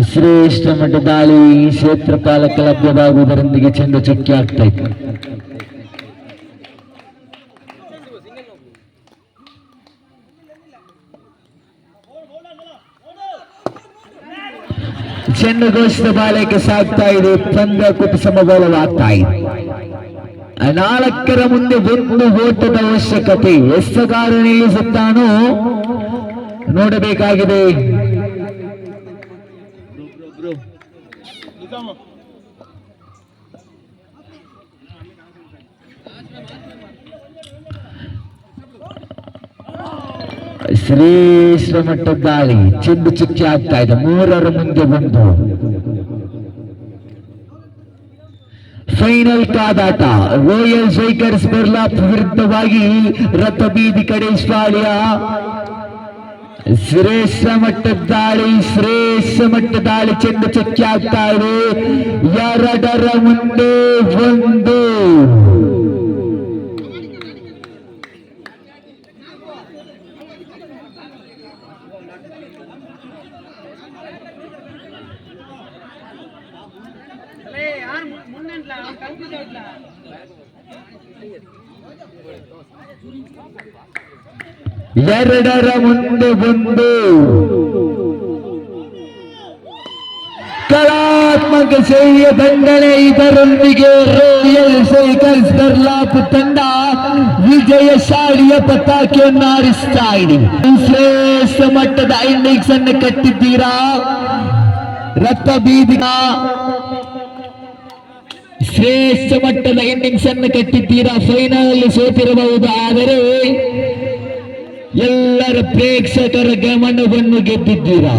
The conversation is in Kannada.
ಶ್ರೇಷ್ಠ ಮಟ್ಟ ದಾಳಿ ಕ್ಷೇತ್ರಪಾಲಕ ಲಭ್ಯವಾಗುವುದರೊಂದಿಗೆ ಚೆಂಡು ಚುಕ್ಕಿ ಆಗ್ತಾ ಇತ್ತು. ಚೆಂಡು ಘೋಷಿತ ಬಾಳಕ್ಕೆ ಸಾಗ್ತಾ ಇದೆ. ಪಂದ್ಯ ಕುಟು ಸಮಬಲವಾಗ್ತಾ ಇದೆ. 4 ಮುಂದೆ 1 ಓಟದ ಅವಶ್ಯಕತೆ. ಎಸಗಾರ ನಿಲ್ಲಿಸುತ್ತಾನೋ ನೋಡಬೇಕಾಗಿದೆ. ಶ್ರೇಷ್ಠ ಮಟ್ಟದ ದಾಳಿ ಚೆಂಡು ಚುಕ್ಕಿ ಆಗ್ತಾ ಇದೆ. 3 ಮುಂದೆ 1. ಫೈನಲ್ ಕಾದಾಟ. ರಾಯಲ್ ಸ್ಟ್ರೈಕರ್ಸ್ ಬರ್ಲಾಪ್ ವಿರುದ್ಧವಾಗಿ ರಥಬೀದಿ ಕಡೆ ಪಾಳ್ಯ. ಶ್ರೇಷ್ಠ ಮಟ್ಟದ ದಾಳಿ ಚೆಂಡು ಚುಕ್ಕಿ ಆಗ್ತಾ ಇದೆ. 2 ಮುಂದೆ 1. ಎರಡರ ಮುಂದೆ 1. ಕಲಾತ್ಮಕ ಶೈಲಿಯ ದಂಡನೆ. ಇದರೊಂದಿಗೆ ರಾಯಲ್ ಸ್ಟ್ರೈಕರ್ಸ್ ಬರ್ಲಾಪ್ ತಂಡ ವಿಜಯಶಾಲಿಯ ಪತಾಕೆಯನ್ನು ಹಾರಿಸ್ತಾ ಇದೆ. ಶ್ರೇಷ್ಠ ಮಟ್ಟದ ಇನ್ನಿಂಗ್ಸ್ ಅನ್ನು ಕಟ್ಟಿದ್ದೀರಾ. ರಥ ಬೀದಿನ ಶ್ರೇಷ್ಠ ಮಟ್ಟದ ಇನ್ನಿಂಗ್ಸ್ ಅನ್ನು ಕಟ್ಟಿದ್ದೀರಾ. ಫೈನಲ್ ಸೋತಿರಬಹುದು, ಆದರೆ ಎಲ್ಲರ ಪ್ರೇಕ್ಷಕರ ಗಮನವನ್ನು ಗೆದ್ದಿದ್ದೀರಾ.